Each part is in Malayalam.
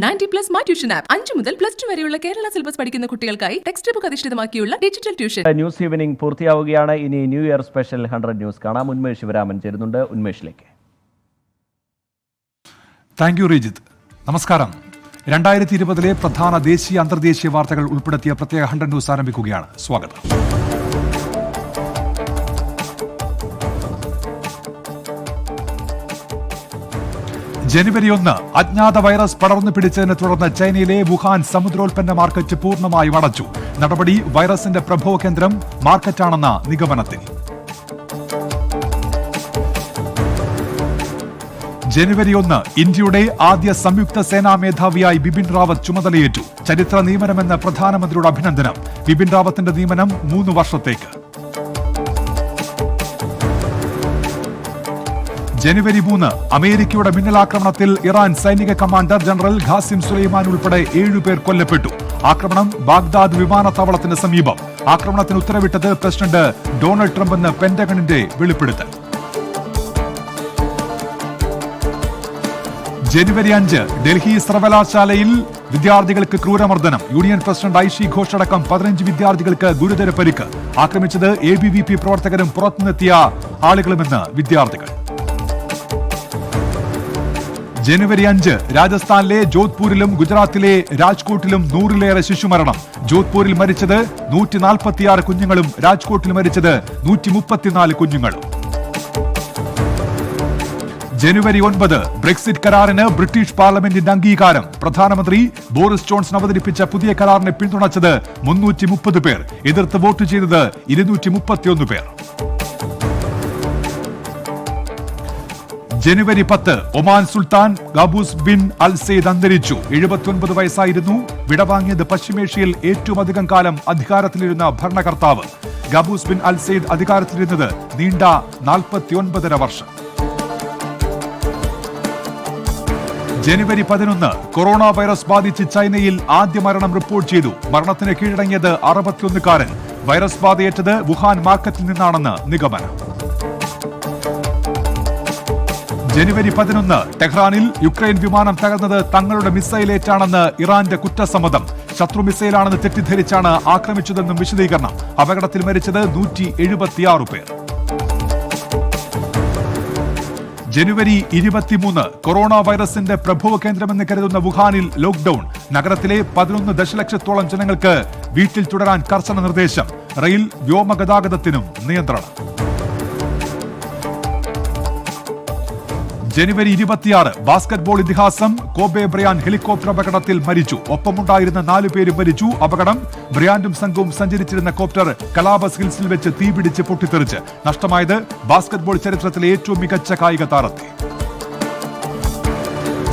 90+ മൈ ട്യൂഷൻ ആപ്പ് 5 മുതൽ +2 വരെയുള്ള കേരള സിലബസ് പഠിക്കുന്ന കുട്ടികൾക്കായി ടെക്സ്റ്റ് ബുക്ക് അധിഷ്ഠിതമാക്കിയുള്ള ഡിജിറ്റൽ ട്യൂഷൻ. ന്യൂസ് ഈവനിംഗ് പൂർത്തിയാവുകയാണ്. ഇനി ന്യൂ ഇയർ സ്പെഷ്യൽ 100 ന്യൂസ് കാണാം. ഉന്മേഷ് ശിവരാമൻ ചേരുന്നുണ്ട്. ഉന്മേഷിലേക്ക്. Thank you Rejith. നമസ്കാരം. 2020 പ്രധാന ദേശീയ അന്തർദേശീയ വാർത്തകൾ ഉൾപ്പെടുത്തിയ പ്രത്യേക 100 ന്യൂസ് ആരംഭിക്കുകയാണ്. സ്വാഗതം. ജനുവരി 1 അജ്ഞാത വൈറസ് പടർന്നു പിടിച്ചതിനെ തുടർന്ന് ചൈനയിലെ വുഹാൻ സമുദ്രോൽപ്പന്ന മാർക്കറ്റ് പൂർണ്ണമായും അടച്ചു. നടപടി വൈറസിന്റെ പ്രഭവ കേന്ദ്രം മാർക്കറ്റാണെന്ന നിഗമനത്തിൽ. ജനുവരി 1 ഇന്ത്യയുടെ ആദ്യ സംയുക്ത സേനാ മേധാവിയായി ബിപിൻ റാവത്ത് ചുമതലയേറ്റു. ചരിത്ര നിയമനമെന്ന് പ്രധാനമന്ത്രിയുടെ അഭിനന്ദനം. ബിപിൻ റാവത്തിന്റെ നിയമനം 3 വർഷത്തേക്ക്. ജനുവരി 3 അമേരിക്കയുടെ മിന്നലാക്രമണത്തിൽ ഇറാൻ സൈനിക കമാൻഡർ ജനറൽ ഖാസിം സുലൈമാൻ ഉൾപ്പെടെ 7 പേർ കൊല്ലപ്പെട്ടു. ആക്രമണം ബാഗ്ദാദ് വിമാനത്താവളത്തിന് സമീപം. ആക്രമണത്തിന് ഉത്തരവിട്ടത് പ്രസിഡന്റ് ഡൊണാൾഡ് ട്രംപ് എന്ന് പെന്റഗണിന്റെ വെളിപ്പെടുത്തൽ. ജനുവരി 5 ഡൽഹി സർവകലാശാലയിൽ വിദ്യാർത്ഥികൾക്ക് ക്രൂരമർദ്ദനം. യൂണിയൻ പ്രസിഡന്റ് ഐഷി ഘോഷ് അടക്കം 15 വിദ്യാർത്ഥികൾക്ക് ഗുരുതര പരിക്ക്. ആക്രമിച്ചത് ABVP പ്രവർത്തകരും പുറത്തുനിന്നെത്തിയ ആളുകളുമെന്ന് വിദ്യാർത്ഥികൾ. ജനുവരി 5 രാജസ്ഥാനിലെ ജോധ്പൂരിലും ഗുജറാത്തിലെ രാജ്കോട്ടിലും 100-ലേറെ ശിശുമരണം. ജോധ്പൂരിൽ മരിച്ചത് 146 കുഞ്ഞുങ്ങളും രാജ്കോട്ടിൽ മരിച്ചത് 134 കുഞ്ഞുങ്ങളും. ജനുവരി 9 ബ്രെക്സിറ്റ് കരാറിന് ബ്രിട്ടീഷ് പാർലമെന്റിന്റെ അംഗീകാരം. പ്രധാനമന്ത്രി ബോറിസ് ജോൺസൺ അവതരിപ്പിച്ച പുതിയ കരാറിനെ പിന്തുണച്ചത് 330 പേർ. എതിർത്ത് വോട്ട് ചെയ്തത് 231 പേർ. ജനുവരി 10 ഒമാൻ സുൽത്താൻ ഖാബൂസ് ബിൻ അൽ സെയ്ദ് അന്തരിച്ചു. 79 വയസ്സായിരുന്നു. വിടവാങ്ങിയത് പശ്ചിമേഷ്യയിൽ ഏറ്റവും അധികം കാലം അധികാരത്തിലിരുന്ന ഭരണകർത്താവ്. ഖാബൂസ് ബിൻ അൽ സെയ്ദ് അധികാരത്തിലിരുന്നത് നീണ്ട 49.5 വർഷം. ജനുവരി 11 കൊറോണ വൈറസ് ബാധിച്ച് ചൈനയിൽ ആദ്യ മരണം റിപ്പോർട്ട് ചെയ്തു. മരണത്തിന് കീഴടങ്ങിയത് 61കാരൻ. വൈറസ് ബാധയേറ്റത് വുഹാൻ മാർക്കറ്റിൽ നിന്നാണെന്ന് നിഗമനം. ജനുവരി 11 ടെഹ്റാനിൽ യുക്രൈൻ വിമാനം തകർന്നത് തങ്ങളുടെ മിസൈലേറ്റാണെന്ന് ഇറാന്റെ കുറ്റസമ്മതം. ശത്രു മിസൈലാണെന്ന് തെറ്റിദ്ധരിച്ചാണ് ആക്രമിച്ചതെന്നും വിശദീകരണം. അപകടത്തിൽ മരിച്ചത് 176 പേർ. ജനുവരി 23 കൊറോണ വൈറസിന്റെ പ്രഭവ കേന്ദ്രമെന്ന് കരുതുന്ന വുഹാനിൽ ലോക്ഡൌൺ. നഗരത്തിലെ 11 ദശലക്ഷത്തോളം ജനങ്ങൾക്ക് വീട്ടിൽ തുടരാൻ കർശന നിർദ്ദേശം. റെയിൽ വ്യോമഗതാഗതത്തിനും നിയന്ത്രണം. ജനുവരി 26 ബാസ്കറ്റ്ബോൾ ഇതിഹാസം കോബെ ബ്രയാന്റ് ഹെലികോപ്റ്റർ അപകടത്തിൽ മരിച്ചു. ഒപ്പമുണ്ടായിരുന്ന 4 പേരും മരിച്ചു. അപകടം ബ്രയാന്റും സംഘവും സഞ്ചരിച്ചിരുന്ന കോപ്റ്റർ കലാബസ് ഹിൽസിൽ വെച്ച് തീപിടിച്ച് പൊട്ടിത്തെറിച്ച്. നഷ്ടമായത് ബാസ്കറ്റ്ബോൾ ചരിത്രത്തിലെ ഏറ്റവും മികച്ച കായിക താരത്തെ.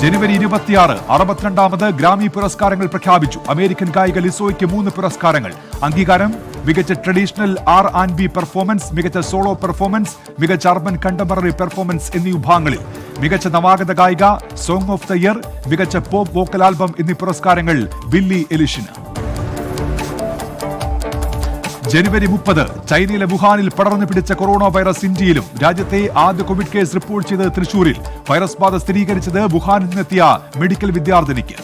ജനുവരി 26 62ാമത് ഗ്രാമി പുരസ്കാരങ്ങൾ പ്രഖ്യാപിച്ചു. അമേരിക്കൻ ഗായിക ലിസോയ്ക്ക് 3 പുരസ്കാരങ്ങൾ. അംഗീകാരം മികച്ച ട്രഡീഷണൽ R&B പെർഫോമൻസ്, മികച്ച സോളോ പെർഫോമൻസ്, മികച്ച അർബൻ കണ്ടംപററി പെർഫോമൻസ് എന്നീ വിഭാഗങ്ങളിൽ. മികച്ച നവാഗത ഗായിക, സോങ് ഓഫ് ദ ഇയർ, മികച്ച പോപ്പ് വോക്കൽ ആൽബം എന്നീ പുരസ്കാരങ്ങൾ ബില്ലി എലിഷിന്. ജനുവരി 30 ചൈനയിലെ വുഹാനിൽ പടർന്നു പിടിച്ച കൊറോണ വൈറസ് ഇന്ത്യയിലും. രാജ്യത്തെ ആദ്യ കോവിഡ് കേസ് റിപ്പോർട്ട് ചെയ്തത് തൃശൂരിൽ. വൈറസ് ബാധ സ്ഥിരീകരിച്ചത് വുഹാനിൽ നിന്നെത്തിയ മെഡിക്കൽ വിദ്യാർത്ഥിനിക്ക്.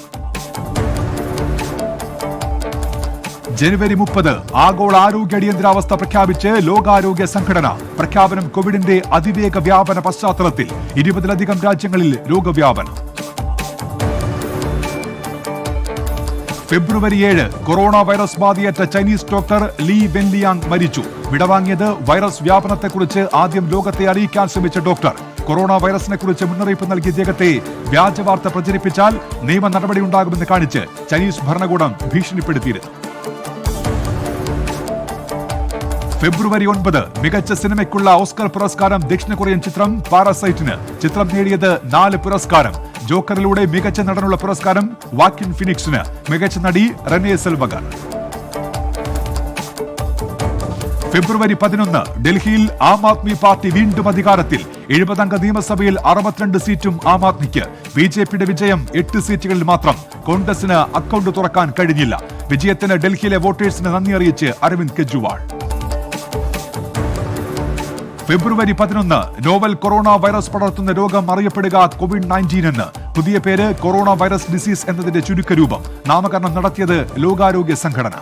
ജനുവരി 30 ആഗോള ആരോഗ്യ അടിയന്തരാവസ്ഥ പ്രഖ്യാപിച്ച് ലോകാരോഗ്യ സംഘടന. പ്രഖ്യാപനം കോവിഡിന്റെ അതിവേഗ വ്യാപന പശ്ചാത്തലത്തിൽ. 20-ലധികം രാജ്യങ്ങളിൽ രോഗവ്യാപനം. ഫെബ്രുവരി 7 കൊറോണ വൈറസ് ബാധയേറ്റ ചൈനീസ് ഡോക്ടർ ലീ വെൻലിയാങ് മരിച്ചു. വിടവാങ്ങിയത് വൈറസ് വ്യാപനത്തെക്കുറിച്ച് ആദ്യം ലോകത്തെ അറിയിക്കാൻ ശ്രമിച്ച ഡോക്ടർ. കൊറോണ വൈറസിനെ കുറിച്ച് മുന്നറിയിപ്പ് നൽകിയ ഇദ്ദേഹത്തെ വ്യാജ വാർത്ത പ്രചരിപ്പിച്ചാൽ നിയമ നടപടിയുണ്ടാകുമെന്ന് കാണിച്ച് ചൈനീസ് ഭരണകൂടം ഭീഷണിപ്പെടുത്തിയിരുന്നു. ഫെബ്രുവരി 9 മികച്ച സിനിമയ്ക്കുള്ള ഓസ്കർ പുരസ്കാരം ദക്ഷിണ കൊറിയൻ ചിത്രം പാരസൈറ്റിന്. ചിത്രം നേടിയത് 4 പുരസ്കാരം. ജോക്കറിലൂടെ മികച്ച നടനുള്ള പുരസ്കാരം വാക്കിൻ ഫിനിക്സിന്. മികച്ച നടി റെനെ സെൽവഗർ. ഫെബ്രുവരി 11 ഡൽഹിയിൽ ആം ആദ്മി പാർട്ടി വീണ്ടും അധികാരത്തിൽ. 70-അംഗ നിയമസഭയിൽ 62 സീറ്റും ആം ആദ്മിക്ക്. BJPയുടെ വിജയം 8 സീറ്റുകളിൽ മാത്രം. കോൺഗ്രസിന് അക്കൗണ്ട് തുറക്കാൻ കഴിഞ്ഞില്ല. വിജയത്തിന് ഡൽഹിയിലെ വോട്ടേഴ്സിന് നന്ദി അറിയിച്ച് അരവിന്ദ് കെജ്രിവാൾ. ഫെബ്രുവരി 11 നോവൽ കൊറോണ വൈറസ് പടർത്തുന്ന രോഗം അറിയപ്പെടുക COVID-19 എന്ന്. പുതിയ പേര് കൊറോണ വൈറസ് ഡിസീസ് എന്നതിന്റെ ചുരുക്കരൂപം. നാമകരണം നടത്തിയത് ലോകാരോഗ്യ സംഘടന.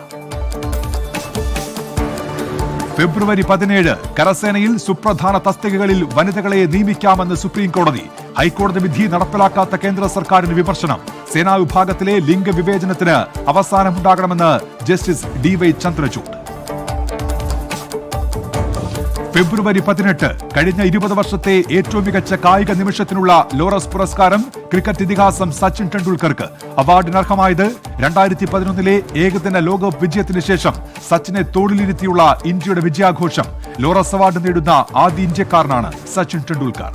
ഫെബ്രുവരി 17 കരസേനയിൽ സുപ്രധാന തസ്തികകളിൽ വനിതകളെ നിയമിക്കാമെന്ന് സുപ്രീം കോടതി. ഹൈക്കോടതി വിധി നടപ്പിലാക്കാത്ത കേന്ദ്ര സർക്കാരിന് വിമർശനം. സേനാ വിഭാഗത്തിലെ ലിംഗവിവേചനത്തിന് അവസാനമുണ്ടാകണമെന്ന് ജസ്റ്റിസ് DY ചന്ദ്രചൂഡ്. ഫെബ്രുവരി 18 കഴിഞ്ഞ 20 വർഷത്തെ ഏറ്റവും മികച്ച കായിക നിമിഷത്തിനുള്ള ലോറസ് പുരസ്കാരം ക്രിക്കറ്റ് ഇതിഹാസം സച്ചിൻ ടെണ്ടുൽക്കർക്ക്. അവാർഡിനർഹമായത് 2011 ഏകദിന ലോകകപ്പ് വിജയത്തിന് ശേഷം സച്ചിനെ തോളിലിരുത്തിയുള്ള ഇന്ത്യയുടെ വിജയാഘോഷം. ലോറസ് അവാർഡ് നേടുന്ന ആദ്യ ഇന്ത്യക്കാരനാണ് സച്ചിൻ ടെണ്ടുൽക്കർ.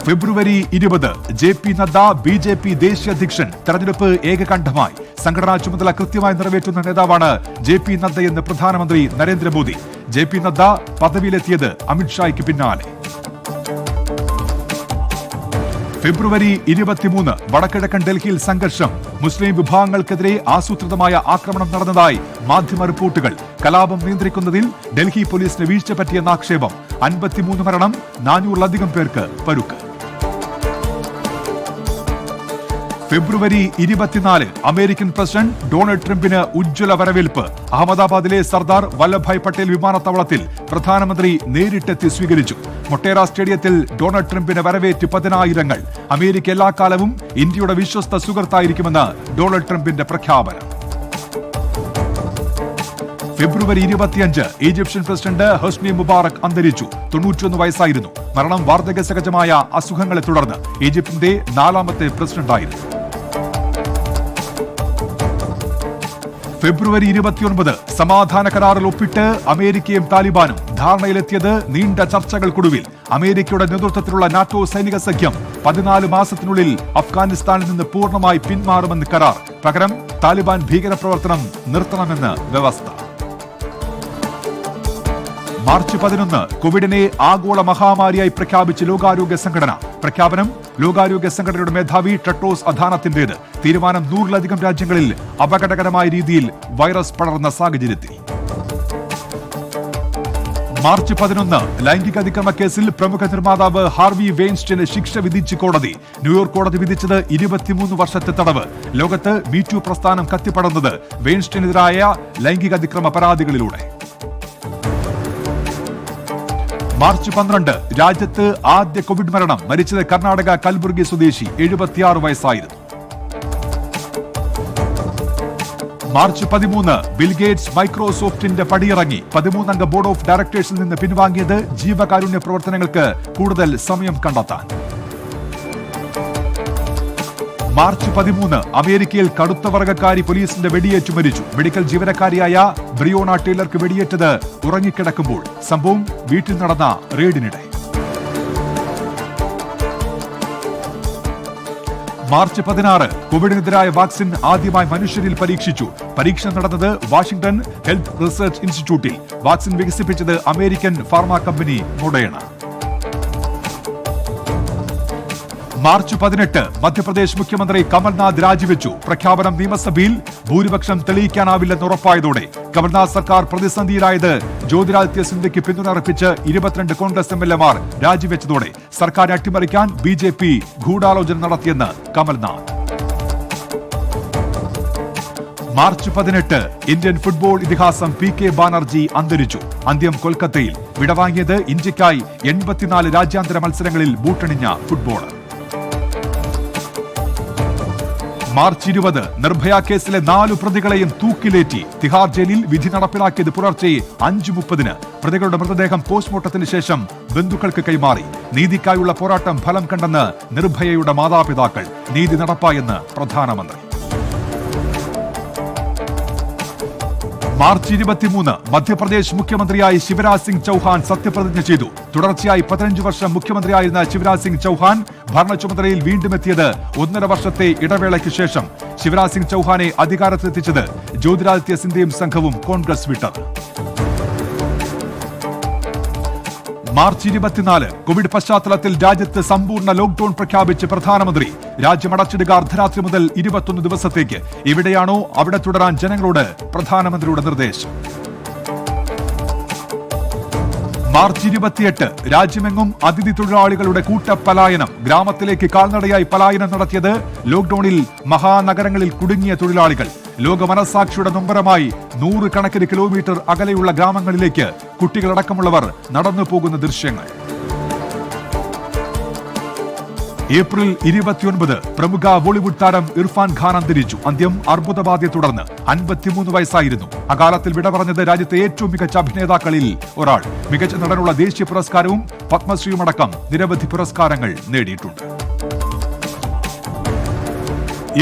ഫെബ്രുവരി 20 JP നദ്ദ BJP ദേശീയ അധ്യക്ഷൻ. തെരഞ്ഞെടുപ്പ് ഏകകണ്ഠമായി. സംഘടനാ ചുമതല കൃത്യമായി നിറവേറ്റുന്ന നേതാവാണ് JP നദ്ദയെന്ന് പ്രധാനമന്ത്രി നരേന്ദ്രമോദി. JP നദ്ദ പദവിയിലെത്തിയത് അമിത്ഷായ്ക്ക് പിന്നാലെ. ഫെബ്രുവരി 23 വടക്കിഴക്കൻ ഡൽഹിയിൽ സംഘർഷം. മുസ്ലിം വിഭാഗങ്ങൾക്കെതിരെ ആസൂത്രിതമായ ആക്രമണം നടന്നതായി മാധ്യമ റിപ്പോർട്ടുകൾ. കലാപം നിയന്ത്രിക്കുന്നതിൽ ഡൽഹി പോലീസിന് വീഴ്ച പറ്റിയെന്ന ആക്ഷേപം. 53 മരണം, 400-ലധികം പേർക്ക് പരുക്ക്. ഫെബ്രുവരി 24 അമേരിക്കൻ പ്രസിഡന്റ് ഡൊണാൾഡ് ട്രംപിന് ഉജ്ജ്വല വരവേൽപ്പ്. അഹമ്മദാബാദിലെ സർദാർ വല്ലഭായ് പട്ടേൽ വിമാനത്താവളത്തിൽ പ്രധാനമന്ത്രി നേരിട്ടെത്തി സ്വീകരിച്ചു. മൊട്ടേറ സ്റ്റേഡിയത്തിൽ ഡൊണാൾഡ് ട്രംപിന് വരവേറ്റ് 10,000. അമേരിക്ക എല്ലാ കാലവും ഇന്ത്യയുടെ വിശ്വസ്ത സുഹൃത്തായിരിക്കുമെന്ന് ഡൊണാൾഡ് ട്രംപിന്റെ പ്രഖ്യാപനം. ഫെബ്രുവരി 25 ഈജിപ്ഷ്യൻ പ്രസിഡന്റ് ഹൊസ്നി മുബാറക് അന്തരിച്ചു. 91 വയസ്സായിരുന്നു. മരണം വാർദ്ധക്യ സഹജമായ അസുഖങ്ങളെ തുടർന്ന്. ഈജിപ്തിന്റെ 4ാമത്തെ പ്രസിഡന്റായിരുന്നു. ഫെബ്രുവരി 29 സമാധാന കരാറിൽ ഒപ്പിട്ട് അമേരിക്കയും താലിബാനും. ധാരണയിലെത്തിയത് നീണ്ട ചർച്ചകൾക്കൊടുവിൽ. അമേരിക്കയുടെ നേതൃത്വത്തിലുള്ള നാറ്റോ സൈനിക സഖ്യം 14 മാസത്തിനുള്ളിൽ അഫ്ഗാനിസ്ഥാനിൽ നിന്ന് പൂർണ്ണമായി പിന്മാറുമെന്ന് കരാർ. പകരം താലിബാൻ ഭീകരപ്രവർത്തനം നിർത്തണമെന്ന് വ്യവസ്ഥ. മാർച്ച് 11 കോവിഡിനെ ആഗോള മഹാമാരിയായി പ്രഖ്യാപിച്ച് ലോകാരോഗ്യ സംഘടന. പ്രഖ്യാപനം ലോകാരോഗ്യ സംഘടനയുടെ മേധാവി ടെഡ്രോസ് അഥാനത്തിന്റേത്. തീരുമാനം 100-ലധികം രാജ്യങ്ങളിൽ അപകടകരമായ രീതിയിൽ വൈറസ് പടർന്ന സാഹചര്യത്തിൽ. മാർച്ച് 11 ലൈംഗിക അതിക്രമ കേസിൽ പ്രമുഖ നിർമ്മാതാവ് ഹാർവി വെയിൻസ്റ്റീന് ശിക്ഷ വിധിച്ച് കോടതി. ന്യൂയോർക്ക് കോടതി വിധിച്ചത് 23 വർഷത്തെ തടവ്. ലോകത്ത് മീറ്റു പ്രസ്ഥാനം കത്തിപ്പടർന്നത് വെയിൻസ്റ്റീനെതിരായ ലൈംഗിക അതിക്രമ പരാതികളിലൂടെ. മാർച്ച് 12 രാജ്യത്ത് ആദ്യ കോവിഡ് മരണം. മരിച്ചത് കർണാടക കൽബുർഗി സ്വദേശി. 76 വയസ്സായിരുന്നു. മാർച്ച് 13 ബിൽഗേറ്റ്സ് മൈക്രോസോഫ്റ്റിന്റെ പടിയിറങ്ങി. 13-അംഗ ബോർഡ് ഓഫ് ഡയറക്ടേഴ്സിൽ നിന്ന് പിൻവാങ്ങിയത് ജീവകാരുണ്യ പ്രവർത്തനങ്ങൾക്ക് കൂടുതൽ സമയം കണ്ടെത്താൻ. മാർച്ച് 13 അമേരിക്കയിൽ കടുത്ത വർഗക്കാരി പോലീസിന്റെ വെടിയേറ്റു മരിച്ചു. മെഡിക്കൽ ജീവനക്കാരിയായ ബ്രിയോണ ടേലർക്ക് വെടിയേറ്റത് ഉറങ്ങിക്കിടക്കുമ്പോൾ. സംഭവം വീട്ടിൽ നടന്ന റെയ്ഡിനിടെ. മാർച്ച് 16 കോവിഡിനെതിരായ വാക്സിൻ ആദ്യമായി മനുഷ്യരിൽ പരീക്ഷിച്ചു. പരീക്ഷണം നടന്നത് വാഷിംഗ്ടൺ ഹെൽത്ത് റിസർച്ച് ഇൻസ്റ്റിറ്റ്യൂട്ടിൽ. വാക്സിൻ വികസിപ്പിച്ചത് American pharma company Moderna. March 18 Madhya Pradesh മുഖ്യമന്ത്രി കമൽനാഥ് രാജിവെച്ചു. പ്രഖ്യാപനം നിയമസഭയിൽ ഭൂരിപക്ഷം തെളിയിക്കാനാവില്ലെന്ന് ഉറപ്പായതോടെ കമൽനാഥ് സർക്കാർ പ്രതിസന്ധിയിലായത്. ജ്യോതിരാദിത്യ സിന്ധ്യയ്ക്ക് പിന്തുണർപ്പിച്ച് 22 കോൺഗ്രസ് MLA-മാർ രാജിവെച്ചതോടെ സർക്കാരിനെ അട്ടിമറിക്കാൻ BJP ഗൂഢാലോചന നടത്തിയെന്ന് കമൽനാഥ്. മാർച്ച് 18 ഇന്ത്യൻ ഫുട്ബോൾ ഇതിഹാസം PK ബാനർജി അന്തരിച്ചു. അന്ത്യം കൊൽക്കത്തയിൽ. വിടവാങ്ങിയത് ഇന്ത്യക്കായി 84 രാജ്യാന്തര മത്സരങ്ങളിൽ ബൂട്ടണിഞ്ഞ ഫുട്ബോളർ. മാർച്ച് 20 നിർഭയ കേസിലെ 4 പ്രതികളെയും തൂക്കിലേറ്റി. തിഹാർ ജയിലിൽ വിധി നടപ്പിലാക്കിയത് പുലർച്ചെ 5:30. പ്രതികളുടെ മൃതദേഹം പോസ്റ്റ്മോർട്ടത്തിന് ശേഷം ബന്ധുക്കൾക്ക് കൈമാറി. നീതിക്കായുള്ള പോരാട്ടം ഫലം കണ്ടെന്ന് നിർഭയയുടെ മാതാപിതാക്കൾ. നീതി നടപ്പായെന്ന് പ്രധാനമന്ത്രി. മാർച്ച് 23 മധ്യപ്രദേശ് മുഖ്യമന്ത്രിയായി ശിവരാജ് സിംഗ് ചൌഹാൻ സത്യപ്രതിജ്ഞ ചെയ്തു. തുടർച്ചയായി 15 വർഷം മുഖ്യമന്ത്രിയായിരുന്ന ശിവരാജ് സിംഗ് ചൌഹാൻ ഭരണ ചുമതലയിൽ വീണ്ടും എത്തിയത് 1.5 വർഷത്തെ ഇടവേളയ്ക്ക് ശേഷം. ശിവരാജ് സിംഗ് ചൌഹാനെ അധികാരത്തിലെത്തിച്ചത് ജ്യോതിരാദിത്യ സിന്ധ്യയും സംഘവും കോൺഗ്രസ് വിട്ടത്. മാർച്ച് 24 കോവിഡ് പശ്ചാത്തലത്തിൽ രാജ്യത്ത് സമ്പൂർണ്ണ ലോക്ഡൌൺ പ്രഖ്യാപിച്ച് പ്രധാനമന്ത്രി. രാജ്യം അടച്ചിടുക അർദ്ധരാത്രി മുതൽ 21 ദിവസത്തേക്ക്. എവിടെയാണോ അവിടെ തുടരാൻ ജനങ്ങളോട് പ്രധാനമന്ത്രിയുടെ നിർദ്ദേശം. മാർച്ച് 28 രാജ്യമെങ്ങും അതിഥി തൊഴിലാളികളുടെ കൂട്ടപ്പലായനം. ഗ്രാമത്തിലേക്ക് കാൽനടയായി പലായനം നടത്തിയത് ലോക്ഡൌണിൽ മഹാനഗരങ്ങളിൽ കുടുങ്ങിയ തൊഴിലാളികൾ. ലോക മനസാക്ഷിയുടെ നൊമ്പരമായി 100 കണക്കിന് കിലോമീറ്റർ അകലെയുള്ള ഗ്രാമങ്ങളിലേക്ക് കുട്ടികളടക്കമുള്ളവർ നടന്നു പോകുന്ന ദൃശ്യങ്ങൾ. ഏപ്രിൽ 29 പ്രമുഖ ബോളിവുഡ് താരം ഇർഫാൻ ഖാൻ അന്തരിച്ചു. അന്ത്യം അർബുദബാധയെ തുടർന്ന്. 53 വയസ്സായിരുന്നു. അകാലത്തിൽ വിട പറഞ്ഞത് രാജ്യത്തെ ഏറ്റവും മികച്ച അഭിനേതാക്കളിൽ ഒരാൾ. മികച്ച നടനുള്ള ദേശീയ പുരസ്കാരവും പത്മശ്രീയുമടക്കം നിരവധി പുരസ്കാരങ്ങൾ നേടിയിട്ടുണ്ട്.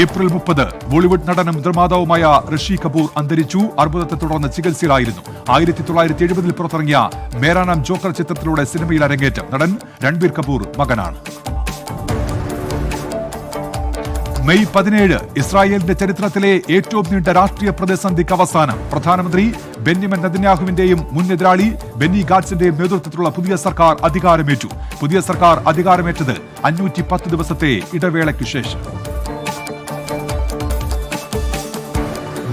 ഏപ്രിൽ 30 ബോളിവുഡ് നടനും നിർമ്മാതാവുമായ ഋഷി കപൂർ അന്തരിച്ചു. അർബുദത്തെ തുടർന്ന് ചികിത്സയിലായിരുന്നു. 1970 പുറത്തിറങ്ങിയ മേരാ നാം ജോക്കർ ചിത്രത്തിലൂടെ സിനിമയിൽ അരങ്ങേറ്റം. നടൻ രൺബീർ കപൂർ മകനാണ്. മെയ് 17 ഇസ്രായേലിന്റെ ചരിത്രത്തിലെ ഏറ്റവും നീണ്ട രാഷ്ട്രീയ പ്രതിസന്ധിക്ക് അവസാനം. പ്രധാനമന്ത്രി ബെന്യാമിൻ നെതന്യാഹുവിന്റെയും മുൻ എതിരാളി ബെന്നി ഗാറ്റ്സിന്റെയും നേതൃത്വത്തിലുള്ള പുതിയ സർക്കാർ അധികാരമേറ്റു. പുതിയ സർക്കാർ അധികാരമേറ്റത് 510 ദിവസത്തെ ഇടവേളയ്ക്ക് ശേഷം.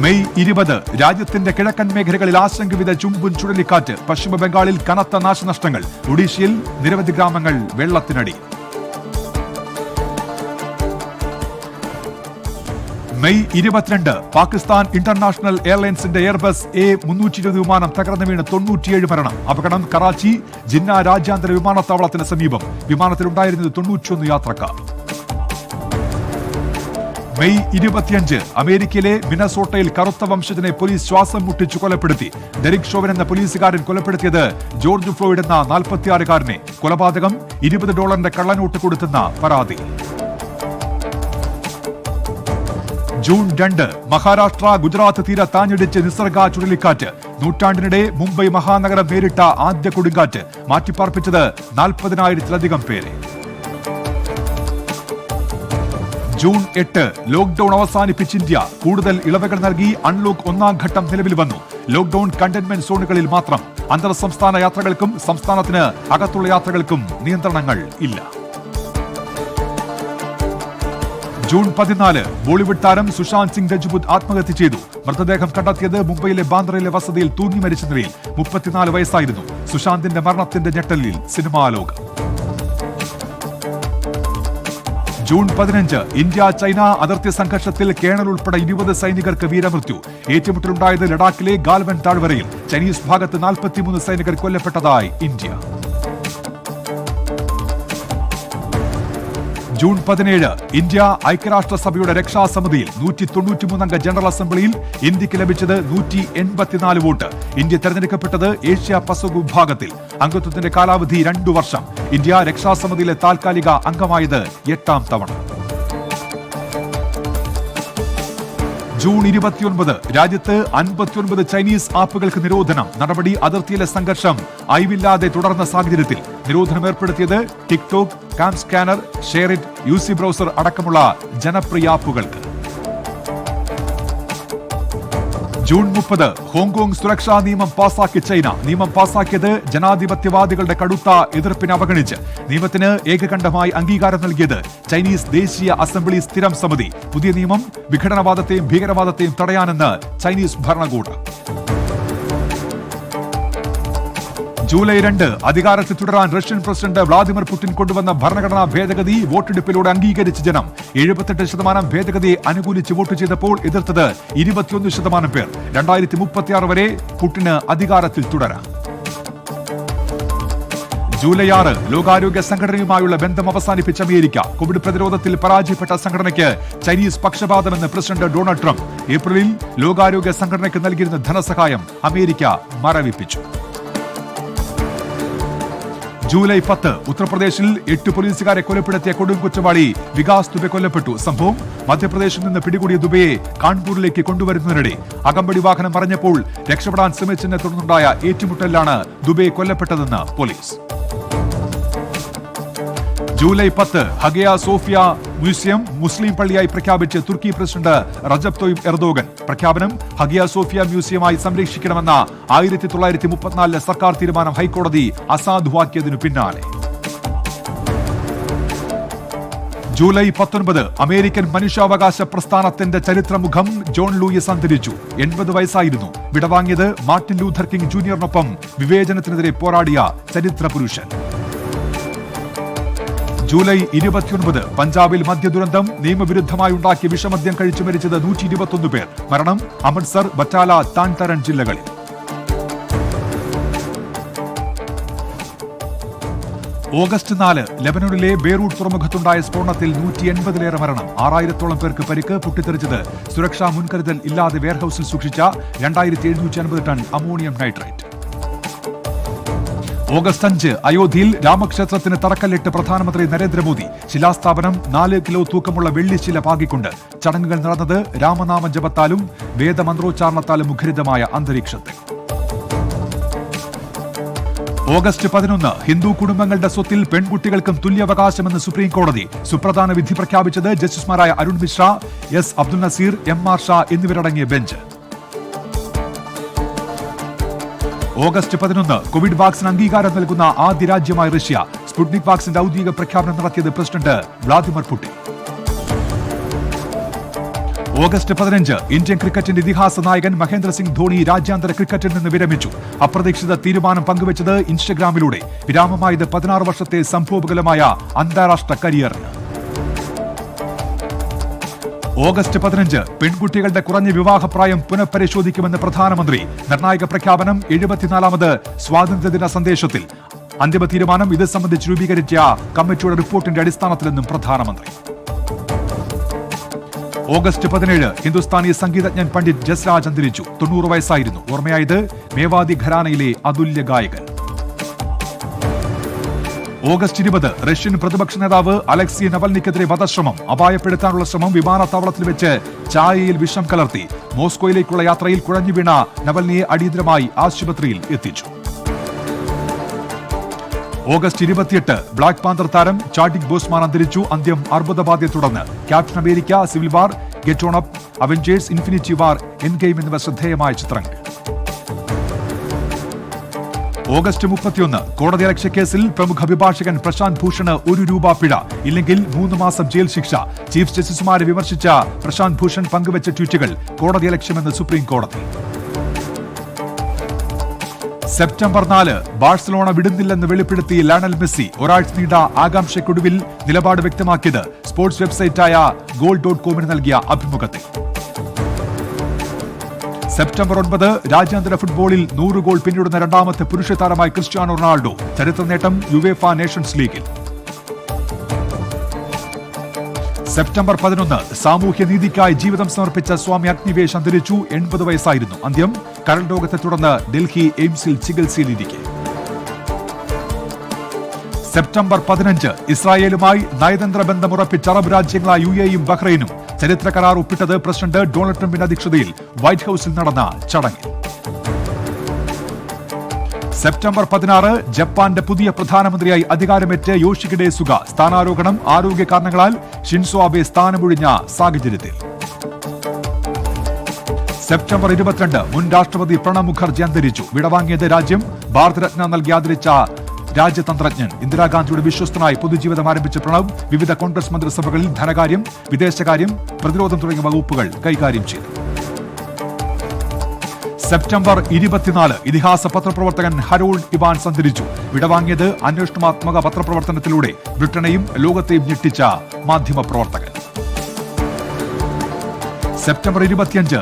മെയ് 20 രാജ്യത്തിന്റെ കിഴക്കൻ മേഖലകളിൽ ആശങ്ക വിത ചുംബുൻ ചുഴലിക്കാറ്റ്. പശ്ചിമ ബംഗാളിൽ കനത്ത നാശനഷ്ടങ്ങൾ. ഒഡീഷയിൽ നിരവധി ഗ്രാമങ്ങൾ വെള്ളത്തിനടി. മെയ് 22 പാകിസ്ഥാൻ ഇന്റർനാഷണൽ എയർലൈൻസിന്റെ എയർബസ് A320 വിമാനം തകർന്നു വീണ് 97 മരണം. അപകടം കറാച്ചി ജിന്ന രാജ്യാന്തര വിമാനത്താവളത്തിന് സമീപം. വിമാനത്തിലുണ്ടായിരുന്നത് 91 യാത്രക്കാർ. മെയ് 25 അമേരിക്കയിലെ മിനസോട്ടയിൽ കറുത്ത വംശജനെ പോലീസ് ശ്വാസം മുട്ടിച്ചു കൊലപ്പെടുത്തി. ഡെറിക് ഷോവൻ എന്ന പോലീസുകാരൻ കൊലപ്പെടുത്തിയത് ജോർജ് ഫ്ലോയിഡ് എന്ന 46-കാരനെ. കൊലപാതകം $20 കള്ളനോട്ട് കൊടുത്തെന്ന പരാതി. ജൂൺ 2 മഹാരാഷ്ട്ര ഗുജറാത്ത് തീരത്താഞ്ഞടിച്ച് നിസർഗ ചുഴലിക്കാറ്റ്. നൂറ്റാണ്ടിനിടെ മുംബൈ മഹാനഗരം നേരിട്ട ആദ്യ കൊടുങ്കാറ്റ്. മാറ്റിപ്പാർപ്പിച്ചത് 40,000-ലധികം പേരെ. ജൂൺ 8 ലോക്ഡൌൺ അവസാനിപ്പിച്ച് ഇന്ത്യ. കൂടുതൽ ഇളവുകൾ നൽകി അൺലോക്ക് 1-ാം ഘട്ടം നിലവിൽ വന്നു. ലോക്ഡൌൺ കണ്ടെയ്ൻമെന്റ് സോണുകളിൽ മാത്രം. അന്തർ സംസ്ഥാന യാത്രകൾക്കും സംസ്ഥാനത്തിന് അകത്തുള്ള യാത്രകൾക്കും നിയന്ത്രണങ്ങൾ ഇല്ല. ജൂൺ 14 ബോളിവുഡ് താരം സുശാന്ത് സിംഗ് രജ്പുത് ആത്മഹത്യ ചെയ്തു. മൃതദേഹം കണ്ടെത്തിയത് മുംബൈയിലെ ബാന്ദ്രയിലെ വസതിയിൽ തൂങ്ങി മരിച്ച നിലയിൽ. 34 വയസ്സായിരുന്നു. സുശാന്തിന്റെ മരണത്തിന്റെ ഞെട്ടലിൽ സിനിമാ ലോകം. ജൂൺ 15 ഇന്ത്യ ചൈന അതിർത്തി സംഘർഷത്തിൽ കേണൽ ഉൾപ്പെടെ 20 സൈനികർക്ക് വീരമൃത്യു. ഏറ്റുമുട്ടലുണ്ടായത് ലഡാക്കിലെ ഗാൽവൻ താഴ്വരയിൽ. ചൈനീസ് ഭാഗത്ത് 43 സൈനികർ കൊല്ലപ്പെട്ടതായി ഇന്ത്യ. ജൂൺ 17 ഇന്ത്യ ഐക്യരാഷ്ട്രസഭയുടെ രക്ഷാസമിതിയിൽ 193-അംഗ ജനറൽ അസംബ്ലിയിൽ ഇന്ത്യക്ക് ലഭിച്ചത് 184 വോട്ട്. ഇന്ത്യ തെരഞ്ഞെടുക്കപ്പെട്ടത് ഏഷ്യ പസഫിക് വിഭാഗത്തിൽ. അംഗത്വത്തിന്റെ കാലാവധി 2 വർഷം. ഇന്ത്യ രക്ഷാസമിതിയിലെ താൽക്കാലിക അംഗമായത് 8-ാം തവണ. ജൂൺ 29 രാജ്യത്ത് 59 ചൈനീസ് ആപ്പുകൾക്ക് നിരോധനം. നടപടി അതിർത്തിയിലെ സംഘർഷം അയവില്ലാതെ തുടർന്ന സാഹചര്യത്തിൽ. നിരോധനം ഏർപ്പെടുത്തിയത് TikTok, calm scanner, SHAREit, UC browser അടക്കമുള്ള ജനപ്രിയ ആപ്പുകൾക്ക്. ജൂൺ 30 ഹോങ്കോങ് സുരക്ഷാ നിയമം പാസാക്കി ചൈന. നിയമം പാസാക്കിയത് ജനാധിപത്യവാദികളുടെ കടുത്ത എതിർപ്പിനെ അവഗണിച്ച്. നിയമത്തിന് ഏകകണ്ഠമായി അംഗീകാരം നൽകിയത് ചൈനീസ് ദേശീയ അസംബ്ലി സ്ഥിരം സമിതി. പുതിയ നിയമം വിഘടനവാദത്തെയും ഭീകരവാദത്തെയും തടയാനെന്ന് ചൈനീസ് ഭരണകൂടം. ജൂലൈ 2 അധികാരത്തിൽ തുടരാൻ റഷ്യൻ പ്രസിഡന്റ് വ്ളാദിമിർ പുടിൻ കൊണ്ടുവന്ന ഭരണഘടനാ ഭേദഗതി വോട്ടെടുപ്പിലൂടെ അംഗീകരിച്ച ജനം. 78% ഭേദഗതിയെ അനുകൂലിച്ച് വോട്ട് ചെയ്തപ്പോൾ എതിർത്തത് 21% പേർ. 2036 വരെ പുടിന് അധികാരത്തിൽ തുടരാം. ജൂലൈ 6 ലോകാരോഗ്യ സംഘടനയുമായുള്ള ബന്ധം അവസാനിപ്പിച്ച അമേരിക്ക. കോവിഡ് പ്രതിരോധത്തിൽ പരാജയപ്പെട്ട സംഘടനയ്ക്ക് ചൈനീസ് പക്ഷപാതമെന്ന് പ്രസിഡന്റ് ഡൊണാൾഡ് ട്രംപ്. ഏപ്രിലിൽ ലോകാരോഗ്യ സംഘടനയ്ക്ക് നൽകിയിരുന്ന ധനസഹായം അമേരിക്ക മരവിപ്പിച്ചു. ജൂലൈ 10 ഉത്തർപ്രദേശിൽ 8 പോലീസുകാരെ കൊലപ്പെടുത്തിയ കൊടുംകുറ്റവാളി വികാസ് ദുബെ കൊല്ലപ്പെട്ടു. സംഭവം മധ്യപ്രദേശിൽ നിന്ന് പിടികൂടിയ ദുബെയെ കാൺപൂരിലേക്ക് കൊണ്ടുവരുന്നതിനിടെ അകമ്പടി വാഹനം മറിഞ്ഞപ്പോൾ രക്ഷപ്പെടാൻ ശ്രമിച്ചതിനെ തുടർന്നുണ്ടായ ഏറ്റുമുട്ടലിലാണ് ദുബെ കൊല്ലപ്പെട്ടതെന്ന് police. July 10 Hagia Sophia museum മുസ്ലിം പള്ളിയായി പ്രഖ്യാപിച്ച് തുർക്കി പ്രസിഡന്റ് റജബ് തൊയ്ബ് എർദോഗൻ. പ്രഖ്യാപനം ഹഗിയ സോഫിയ മ്യൂസിയമായി സംരക്ഷിക്കണമെന്ന 1934 സർക്കാർ തീരുമാനം ഹൈക്കോടതി അസാധുവാക്കിയതിനു പിന്നാലെ. ജൂലൈ 19 അമേരിക്കൻ മനുഷ്യാവകാശ പ്രസ്ഥാനത്തിന്റെ ചരിത്രമുഖം ജോൺ ലൂയിസ് അന്തരിച്ചു. 80 വയസ്സായിരുന്നു. വിടവാങ്ങിയത് മാർട്ടിൻ ലൂഥർ കിങ് ജൂനിയറിനൊപ്പം വിവേചനത്തിനെതിരെ പോരാടിയ ചരിത്ര പുരുഷൻ. ജൂലൈ 29 പഞ്ചാബിൽ മദ്യദുരന്തം. നിയമവിരുദ്ധമായി ഉണ്ടാക്കിയ വിഷമദ്യം കഴിച്ചു മരിച്ചത് 121 പേർ. മരണം അമൃത്സർ, ബറ്റാല, താൻതരൺ ജില്ലകളിൽ. ഓഗസ്റ്റ് 4 ലെബനോണിലെ ബെയ്റൂട്ട് തുറമുഖത്തുണ്ടായ സ്ഫോടനത്തിൽ 180-ലേറെ മരണം. 6000-ഓളം പേർക്ക് പരിക്ക്. പൊട്ടിത്തെറിച്ചത് സുരക്ഷാ മുൻകരുതൽ ഇല്ലാതെ വെയർഹൌസിൽ സൂക്ഷിച്ച 2750 ടൺ അമോണിയം നൈട്രേറ്റ്. ഓഗസ്റ്റ് 5 അയോധ്യയിൽ രാമക്ഷേത്രത്തിന് തറക്കല്ലിട്ട് പ്രധാനമന്ത്രി നരേന്ദ്രമോദി. ശിലാസ്ഥാപനം 4 കിലോ തൂക്കമുള്ള വെള്ളിശില പാകിക്കൊണ്ട്. ചടങ്ങുകൾ നടന്നത് രാമനാമ ജപത്താലും വേദമന്ത്രോച്ചാരണത്താലും മുഖരിതമായ അന്തരീക്ഷത്തിൽ. ഓഗസ്റ്റ് 11 ഹിന്ദു കുടുംബങ്ങളുടെ സ്വത്തിൽ പെൺകുട്ടികൾക്കും തുല്യാവകാശമെന്ന് സുപ്രീം കോടതി. സുപ്രധാന വിധി പ്രഖ്യാപിച്ചത് ജസ്റ്റിസുമാരായ Arun Mishra, S Abdul Nazeer, M R Shah എന്നിവരടങ്ങിയ ബെഞ്ച്. ഓഗസ്റ്റ് 11 കോവിഡ് വാക്സിൻ അംഗീകാരം നൽകുന്ന ആദ്യ രാജ്യമായി റഷ്യ. സ്പുട്നിക് വാക്സിന്റെ ഔദ്യോഗിക പ്രഖ്യാപനം നടത്തിയത് president Vladimir Putin. August 15 Indian ക്രിക്കറ്റിന്റെ ഇതിഹാസ നായകൻ മഹേന്ദ്ര സിംഗ് ധോണി രാജ്യാന്തര ക്രിക്കറ്റിൽ നിന്ന് വിരമിച്ചു. അപ്രതീക്ഷിത തീരുമാനം പങ്കുവച്ചത് ഇൻസ്റ്റഗ്രാമിലൂടെ. വിരാമമായത് 16 വർഷത്തെ സംഭവബഹുലമായ അന്താരാഷ്ട്ര കരിയറിന്. ഓഗസ്റ്റ് 15 പെൺകുട്ടികളുടെ കുറഞ്ഞ വിവാഹപ്രായം പുനഃപരിശോധിക്കുമെന്ന് പ്രധാനമന്ത്രി. നിർണായക പ്രഖ്യാപനം 74ാമത് സ്വാതന്ത്ര്യദിന സന്ദേശത്തിൽ. അന്തിമ തീരുമാനം ഇത് സംബന്ധിച്ച് രൂപീകരിച്ച കമ്മിറ്റിയുടെ റിപ്പോർട്ടിന്റെ അടിസ്ഥാനത്തിലെന്നും പ്രധാനമന്ത്രി. ഓഗസ്റ്റ് 17 ഹിന്ദുസ്ഥാനി സംഗീതജ്ഞൻ പണ്ഡിറ്റ് ജസ്രാജ് അന്തരിച്ചു. 90 വയസ്സായിരുന്നു. ഓർമ്മയായത് മേവാതി ഘരാനയിലെ അതുല്യ ഗായകൻ. ഓഗസ്റ്റ് 20 റഷ്യൻ പ്രതിപക്ഷ നേതാവ് അലക്സി നവൽനിക്കെതിരെ വധശ്രമം. അപായപ്പെടുത്താനുള്ള ശ്രമം. വിമാനത്താവളത്തിൽ വെച്ച് ചായയിൽ വിഷം കലർത്തി. മോസ്കോയിലേക്കുള്ള യാത്രയിൽ കുഴഞ്ഞു വീണ നവൽനിയെ അടിയന്തരമായി ആശുപത്രിയിൽ എത്തിച്ചു. ഓഗസ്റ്റ് 28 ബ്ലാക്ക് പാന്തർ താരം ചാഡ്വിക് ബോസ്മാൻ അന്തരിച്ചു. അന്ത്യം അർബുദബാധയെ തുടർന്ന്. Captain America, civil war, get on up, Avengers, infinity war, end game എന്നിവ ശ്രദ്ധേയമായ ചിത്രങ്ങൾ. ഓഗസ്റ്റ് 31 കോടതിയലക്ഷ്യ കേസിൽ പ്രമുഖ അഭിഭാഷകൻ പ്രശാന്ത് ഭൂഷണ് ₹1 പിഴ. ഇല്ലെങ്കിൽ 3 മാസം ജയിൽ ശിക്ഷ. ചീഫ് ജസ്റ്റിസുമാരെ വിമർശിച്ച പ്രശാന്ത് ഭൂഷൺ പങ്കുവച്ച ട്വീറ്റുകൾ കോടതിയലക്ഷ്യമെന്ന് സുപ്രീം കോടതി. സെപ്റ്റംബർ 4 ബാഴ്സലോണ വിടുന്നില്ലെന്ന് വെളിപ്പെടുത്തി ലയണൽ മെസ്സി. ഒരാഴ്ച നീണ്ട ആകാംക്ഷയ്ക്കൊടുവിൽ നിലപാട് വ്യക്തമാക്കിയത് സ്പോർട്സ് വെബ്സൈറ്റായ goal.comന് നൽകിയ അഭിമുഖത്തിൽ. സെപ്റ്റംബർ 9 രാജ്യാന്തര ഫുട്ബോളിൽ 100 ഗോൾ പിന്നിടുന്ന രണ്ടാമത്തെ പുരുഷ താരമായി ക്രിസ്ത്യാനോ റൊണാൾഡോ. ചരിത്ര നേട്ടം യുവേഫ നേഷൻസ് ലീഗിൽ. സെപ്റ്റംബർ 11 സാമൂഹ്യനീതിക്കായി ജീവിതം സമർപ്പിച്ച സ്വാമി അഗ്നിവേശ് അന്തരിച്ചു. 80 വയസ്സായിരുന്നു. അന്ത്യം കരൾ രോഗത്തെ തുടർന്ന് ഡൽഹി എയിംസിൽ ചികിത്സയിലിരിക്കെ. സെപ്റ്റംബർ 15 ഇസ്രായേലുമായി നയതന്ത്ര ബന്ധം ഉറപ്പിച്ച അറബ് രാജ്യങ്ങളായ UAEയും ബഹ്റൈനും. ചരിത്ര കരാർ ഒപ്പിട്ടത് പ്രസിഡന്റ് ഡൊണാൾഡ് ട്രംപിന്റെ അധ്യക്ഷതയിൽ വൈറ്റ് ഹൌസിൽ നടന്ന ചടങ്ങിൽ. സെപ്റ്റംബർ 16 ജപ്പാന്റെ പുതിയ പ്രധാനമന്ത്രിയായി അധികാരമേറ്റ് യോഷിഹിഡെ സുഗ. സ്ഥാനാരോഹണം ആരോഗ്യ കാരണങ്ങളാൽ ഷിൻസോ ആബെ സ്ഥാനമൊഴിഞ്ഞ സാഹചര്യത്തിൽ. സെപ്റ്റംബർ 22 മുൻ രാഷ്ട്രപതി പ്രണബ് മുഖർജി അന്തരിച്ചു. വിടവാങ്ങിയത് രാജ്യം. ഭാരതരത്ന നൽകി ആദരിച്ച രാജ്യതന്ത്രജ്ഞൻ. ഇന്ദിരാഗാന്ധിയുടെ വിശ്വസ്തനായി പൊതുജീവിതം ആരംഭിച്ച പ്രണബ് വിവിധ കോൺഗ്രസ് മന്ത്രിസഭകളിൽ ധനകാര്യം, വിദേശകാര്യം, പ്രതിരോധം തുടങ്ങിയ വകുപ്പുകൾ കൈകാര്യം ചെയ്തു. സെപ്റ്റംബർ 24 ഇതിഹാസ പത്രപ്രവർത്തകൻ ഹരോൾഡ് ഇവാൻസ് അന്തരിച്ചു. വിടവാങ്ങിയത് അന്വേഷണാത്മക പത്രപ്രവർത്തനത്തിലൂടെ ബ്രിട്ടനെയും ലോകത്തെയും ഞെട്ടിച്ച മാധ്യമപ്രവർത്തകൻ. സെപ്റ്റംബർ 25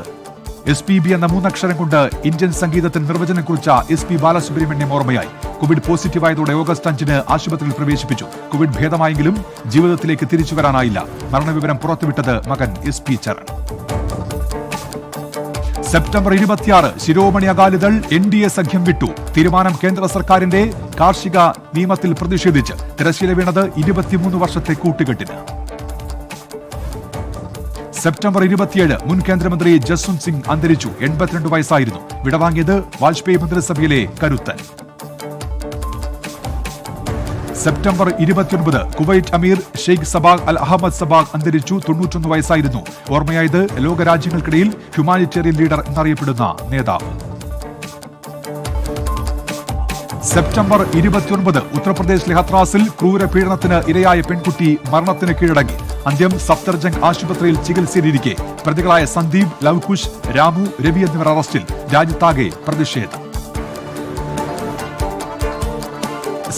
SPB എന്ന 3 അക്ഷരം കൊണ്ട് ഇന്ത്യൻ സംഗീതത്തിന് നിർവചനം കുറിച്ച SP ബാലസുബ്രഹ്മണ്യം ഓർമ്മയായി. കോവിഡ് പോസിറ്റീവായതോടെ ഓഗസ്റ്റ് 5 ആശുപത്രിയിൽ പ്രവേശിപ്പിച്ചു. കോവിഡ് ഭേദമായെങ്കിലും ജീവിതത്തിലേക്ക് തിരിച്ചു വരാനായില്ല. മരണവിവരം പുറത്തുവിട്ടത് മകൻ SP Charan. September 26 Shiromani Akali Dal NDA സഖ്യം വിട്ടു. തീരുമാനം കേന്ദ്ര സർക്കാരിന്റെ കാർഷിക നിയമത്തിൽ പ്രതിഷേധിച്ച്. തിരശ്ശീല വീണത് 23 വർഷത്തെ കൂട്ടുകെട്ടിന്. സെപ്റ്റംബർ 27 മുൻ കേന്ദ്രമന്ത്രി ജസ്വന്ത് സിംഗ് അന്തരിച്ചു. 82 വയസ്സായിരുന്നു. വിടവാങ്ങിയത് വാജ്പേയി മന്ത്രിസഭയിലെ കരുത്തൻ. സെപ്റ്റംബർ 29 കുവൈറ്റ് അമീർ ഷെയ്ഖ് സബാഹ് അൽ അഹമ്മദ് സബാഹ് അന്തരിച്ചു. 91 വയസ്സായിരുന്നു. ഓർമ്മയായത് ലോകരാജ്യങ്ങൾക്കിടയിൽ ഹ്യൂമാനിറ്റേറിയൻ ലീഡർ എന്നറിയപ്പെടുന്ന നേതാവ്. സെപ്റ്റംബർ 29 ഉത്തർപ്രദേശിലെ ഹത്രാസിൽ ക്രൂരപീഡനത്തിന് ഇരയായ പെൺകുട്ടി മരണത്തിന് കീഴടങ്ങി. അന്ത്യം സഫ്ദർജംഗ് ആശുപത്രിയിൽ ചികിത്സയിലിരിക്കെ പ്രതികളായ സന്ദീപ്, ലവ്കുഷ്, രാമു, രവി എന്നിവർ അറസ്റ്റിൽ. രാജ്യത്താകെ പ്രതിഷേധം.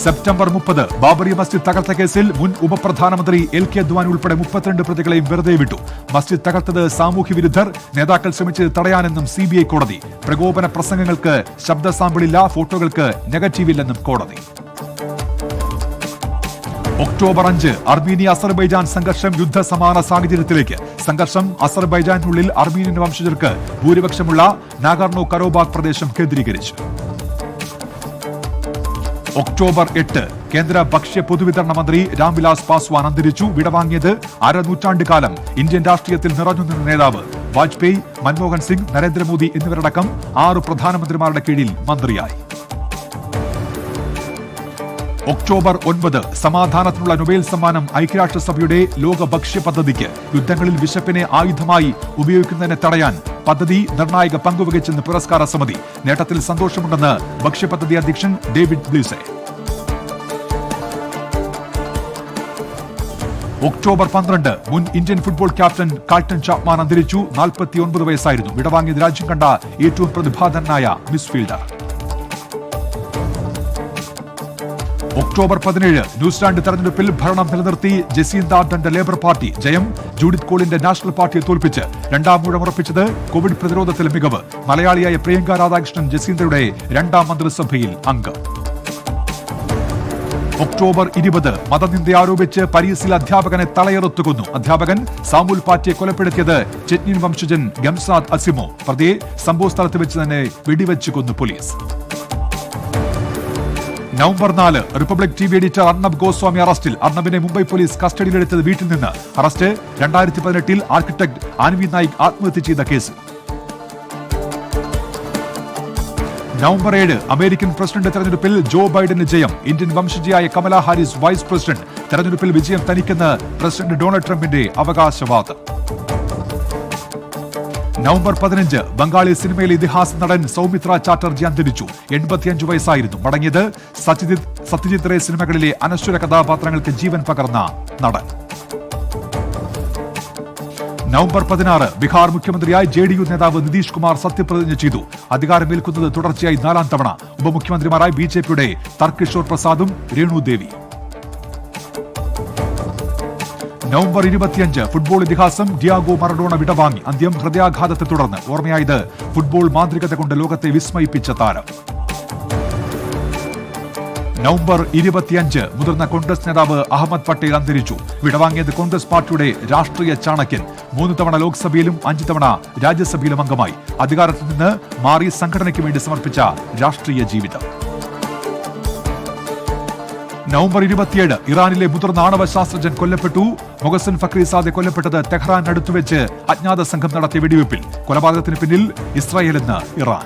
സെപ്റ്റംബർ 30 ബാബറി മസ്ജിദ് തകർത്ത കേസിൽ മുൻ ഉപപ്രധാനമന്ത്രി LK അദ്വാനി ഉൾപ്പെടെ 32 പ്രതികളെയും വെറുതെ വിട്ടു. മസ്ജിദ് തകർത്തത് സാമൂഹ്യ വിരുദ്ധർ, നേതാക്കൾ ശ്രമിച്ചത് തടയാനെന്നും CBI കോടതി. പ്രകോപന പ്രസംഗങ്ങൾക്ക് ശബ്ദ സാമ്പിളില്ല, ഫോട്ടോകൾക്ക് നെഗറ്റീവില്ലെന്നും കോടതി. ഒക്ടോബർ 5 അർമീനിയ അസർബൈജാൻ സംഘർഷം യുദ്ധസമാന സാഹചര്യത്തിലേക്ക്. സംഘർഷം അസർബൈജാനുള്ളിൽ അർമീനിയൻ വംശജർക്ക് ഭൂരിപക്ഷമുള്ള നാഗോർണോ കരോബാഗ് പ്രദേശം കേന്ദ്രീകരിച്ചു. ഒക്ടോബർ 8 കേന്ദ്ര ഭക്ഷ്യ പൊതുവിതരണ മന്ത്രി രാംവിലാസ് പാസ്വാൻ അന്തരിച്ചു. വിടവാങ്ങിയത് അരനൂറ്റാണ്ടുകാലം ഇന്ത്യൻ രാഷ്ട്രീയത്തിൽ നിറഞ്ഞുനിന്ന നേതാവ്. വാജ്പേയി, മൻമോഹൻ സിംഗ്, നരേന്ദ്രമോദി എന്നിവരടക്കം 6 പ്രധാനമന്ത്രിമാരുടെ കീഴിൽ മന്ത്രിയായി. ഒക്ടോബർ 9 സമാധാനത്തിനുള്ള നൊബേൽ സമ്മാനം ഐക്യരാഷ്ട്രസഭയുടെ ലോക ഭക്ഷ്യ പദ്ധതിക്ക്. യുദ്ധങ്ങളിൽ വിശപ്പിനെ ആയുധമായി ഉപയോഗിക്കുന്നതിനെ തടയാൻ പദ്ധതി നിർണായക പങ്കുവഹിച്ചെന്ന് പുരസ്കാര സമിതി. നേട്ടത്തിൽ സന്തോഷമുണ്ടെന്ന് ഭക്ഷ്യപദ്ധതി അധ്യക്ഷൻ ഡേവിഡ് ബ്ലീസെ. ഒക്ടോബർ 12 മുൻ Indian football captain Carlton Chapman അന്തരിച്ചു. 49 വയസ്സായിരുന്നു. വിടവാങ്ങിയത് രാജ്യം കണ്ട ഏറ്റവും പ്രതിഭാധനായ മിസ്ഫീൽഡർ. ഒക്ടോബർ 17 ന്യൂസിലാൻഡ് തെരഞ്ഞെടുപ്പിൽ ഭരണം നിലനിർത്തി ജസീന്ത ആർഡന്റെ ലേബർ പാർട്ടി. ജയം ജൂഡിത്ത് കോളിന്റെ നാഷണൽ പാർട്ടിയെ തോൽപ്പിച്ച് രണ്ടാം ഊഴം ഉറപ്പിച്ചത്. കോവിഡ് പ്രതിരോധത്തിൽ മികവ്. മലയാളിയായ പ്രിയങ്ക രാധാകൃഷ്ണൻ ജസീന്തയുടെ രണ്ടാം മന്ത്രിസഭയിൽ അംഗം. ഒക്ടോബർ 20 മതനിന്ദ ആരോപിച്ച് പാരീസിൽ അധ്യാപകനെ തലയെറുത്തു കൊന്നു. അധ്യാപകൻ സാമുൽ പാറ്റിയെ കൊലപ്പെടുത്തിയത് ചെറ്റ്നിയൻ വംശജൻ ഗംസാദ് അസിമോ. പ്രതിയെ സംഭവ സ്ഥലത്ത് വെച്ച് തന്നെ വെടിവെച്ച് കൊന്നു police. November 4 republic TV editor Arnab Goswami അറസ്റ്റിൽ. അർണബിനെ മുംബൈ പോലീസ് കസ്റ്റഡിയിലെടുത്തത് വീട്ടിൽ നിന്ന്. അറസ്റ്റ് 2018 ആർക്കിടെക്ട് ആൻവി നായിക് ആത്മഹത്യ ചെയ്ത കേസ്. നവംബർ 7 അമേരിക്കൻ പ്രസിഡന്റ് തെരഞ്ഞെടുപ്പിൽ ജോ ബൈഡന് ജയം. ഇന്ത്യൻ വംശജയായ കമല ഹാരിസ് വൈസ് പ്രസിഡന്റ്. തെരഞ്ഞെടുപ്പിൽ വിജയം തനിക്കെന്ന് പ്രസിഡന്റ് ഡൊണാൾഡ് ട്രംപിന്റെ അവകാശവാദം. നവംബർ 15 ബംഗാളി സിനിമയിലെ ഇതിഹാസ നടൻ സൗമിത്ര ചാറ്റർജി അന്തരിച്ചു. 85 വയസ്സായിരുന്നു. മടങ്ങിയത് സത്യജിത് റേ സിനിമകളിലെ അനശ്വര കഥാപാത്രങ്ങൾക്ക് ജീവൻ പകർന്ന നടൻ. നവംബർ 16 ബീഹാർ മുഖ്യമന്ത്രിയായി JDU നേതാവ് നിതീഷ് കുമാർ സത്യപ്രതിജ്ഞ ചെയ്തു. അധികാരമേൽക്കുന്നത് തുടർച്ചയായി 4ാം തവണ. ഉപമുഖ്യമന്ത്രിമാരായി BJPയുടെ തർക്കിഷോർ പ്രസാദും രേണു ദേവി. നവംബർ 25 ഫുട്ബോൾ ഇതിഹാസം ഡിയാഗോ മറഡോണ വിടവാങ്ങി. അന്ത്യം ഹൃദയാഘാതത്തെ തുടർന്ന്. ഓർമ്മയായത് ഫുട്ബോൾ മാന്ത്രികത കൊണ്ട് ലോകത്തെ വിസ്മയിപ്പിച്ച താരം. നവംബർ 25 മുതിർന്ന കോൺഗ്രസ് നേതാവ് അഹമ്മദ് പട്ടേൽ അന്തരിച്ചു. വിടവാങ്ങിയത് കോൺഗ്രസ് പാർട്ടിയുടെ രാഷ്ട്രീയ ചാണക്യൻ. 3 തവണ ലോക്സഭയിലും 5 തവണ രാജ്യസഭയിലും അംഗമായി. അധികാരത്തിൽ നിന്ന് മാറി സംഘടനയ്ക്ക് വേണ്ടി സമർപ്പിച്ച രാഷ്ട്രീയ ജീവിതം. നവംബർ 27 ഇറാനിലെ മുതിർന്ന ആണവ ശാസ്ത്രജ്ഞൻ കൊല്ലപ്പെട്ടു. മൊഹസൻ ഫക്രീസാദെ കൊല്ലപ്പെട്ടത് തെഹ്റാനടുത്ത് വെച്ച് അജ്ഞാത സംഘം നടത്തിയ വെടിവെപ്പിൽ. കൊലപാതകത്തിന് പിന്നിൽ ഇസ്രായേലെന്ന് ഇറാൻ.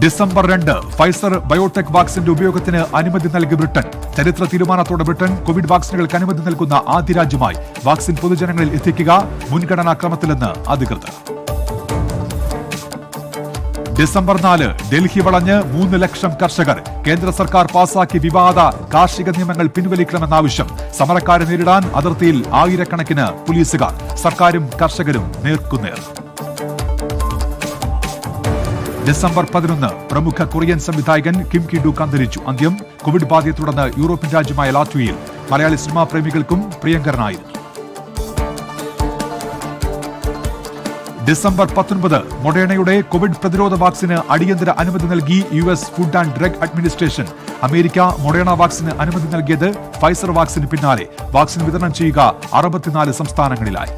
ഡിസംബർ 2 ഫൈസർ ബയോടെക് വാക്സിന്റെ ഉപയോഗത്തിന് അനുമതി നൽകി ബ്രിട്ടൻ. ചരിത്ര തീരുമാനത്തോടെ ബ്രിട്ടൻ കോവിഡ് വാക്സിനുകൾക്ക് അനുമതി നൽകുന്ന ആദ്യ രാജ്യമായി. വാക്സിൻ പൊതുജനങ്ങളിൽ എത്തിക്കുക മുൻഗണനാ ക്രമത്തിലെന്ന് അധികൃതർ. ഡിസംബർ 4 ഡൽഹി വളഞ്ഞ് 3 ലക്ഷം കർഷകർ. കേന്ദ്ര സർക്കാർ പാസാക്കിയ വിവാദ കാർഷിക നിയമങ്ങൾ പിൻവലിക്കണമെന്ന ആവശ്യം. സമരക്കാരെ നേരിടാൻ അതിർത്തിയിൽ ആയിരക്കണക്കിന് പോലീസുകാർ. സർക്കാരും കർഷകരും നേർക്കുനേർ. ഡിസംബർ 11 പ്രമുഖ കൊറിയൻ സംവിധായകൻ കിം കി ഡുക് അന്തരിച്ചു. അന്ത്യം കോവിഡ് ബാധയെ തുടർന്ന് യൂറോപ്യൻ രാജ്യമായ ലാത്വിയയിൽ. മലയാളി സിനിമാ പ്രേമികൾക്കും പ്രിയങ്കരനായിരുന്നു. ഡിസംബർ 19 മൊഡേണയുടെ കോവിഡ് പ്രതിരോധ വാക്സിന് അടിയന്തര അനുമതി നൽകി US food and drug administration. America Moderna വാക്സിന് അനുമതി നൽകിയത് ഫൈസർ വാക്സിന് പിന്നാലെ. വാക്സിൻ വിതരണം ചെയ്യുക 64 സംസ്ഥാനങ്ങളിലായി.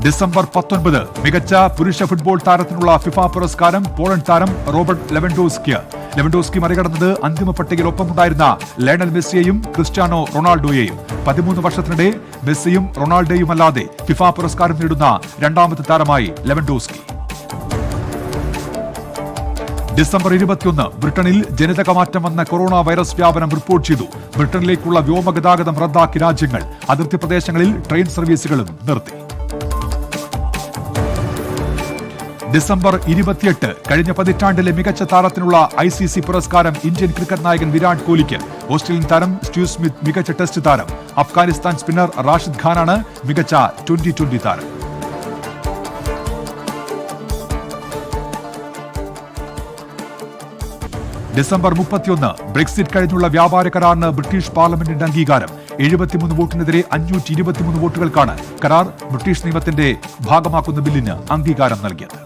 ഡിസംബർ 19 മികച്ച പുരുഷ ഫുട്ബോൾ താരത്തിനുള്ള ഫിഫ പുരസ്കാരം പോളണ്ട് താരം റോബർട്ട് ലെവൻഡോസ്കി മറികടന്നത് അന്തിമ പട്ടികയിൽ ഒപ്പമുണ്ടായിരുന്ന ലയണൽ മെസ്സിയെയും ക്രിസ്ത്യാനോ റൊണാൾഡോയെയും. 13 വർഷത്തിനിടെ മെസ്സിയും റൊണാൾഡോയുമല്ലാതെ ഫിഫ പുരസ്കാരം നേടുന്ന രണ്ടാമത്തെ താരമായി ലെവൻഡോസ്കി. ഡിസംബർ 21 ബ്രിട്ടനിൽ ജനിതകമാറ്റം വന്ന കൊറോണ വൈറസ് വ്യാപനം റിപ്പോർട്ട് ചെയ്തു. ബ്രിട്ടനിലേക്കുള്ള വ്യോമഗതാഗതം റദ്ദാക്കി രാജ്യങ്ങൾ. അതിർത്തി പ്രദേശങ്ങളിൽ ട്രെയിൻ സർവീസുകളും നിർത്തി. ഡിസംബർ 28 കഴിഞ്ഞ പതിറ്റാണ്ടിലെ മികച്ച താരത്തിനുള്ള ICC പുരസ്കാരം ഇന്ത്യൻ ക്രിക്കറ്റ് നായകൻ വിരാട് കോഹ്ലിക്ക്. ഓസ്ട്രേലിയൻ താരം സ്റ്റീവ് സ്മിത്ത് മികച്ച ടെസ്റ്റ് താരം. അഫ്ഗാനിസ്ഥാൻ സ്പിന്നർ റാഷിദ് ഖാനാണ് മികച്ച 2020 താരം. ഡിസംബർ 31 ബ്രെക്സിറ്റ് കഴിഞ്ഞുള്ള വ്യാപാര കരാറിന് ബ്രിട്ടീഷ് പാർലമെന്റിന്റെ അംഗീകാരം. 73 വോട്ടിനെതിരെ 523 വോട്ടുകൾക്കാണ് കരാർ ബ്രിട്ടീഷ് നിയമത്തിന്റെ ഭാഗമാക്കുന്ന ബില്ലിന് അംഗീകാരം നൽകിയത്.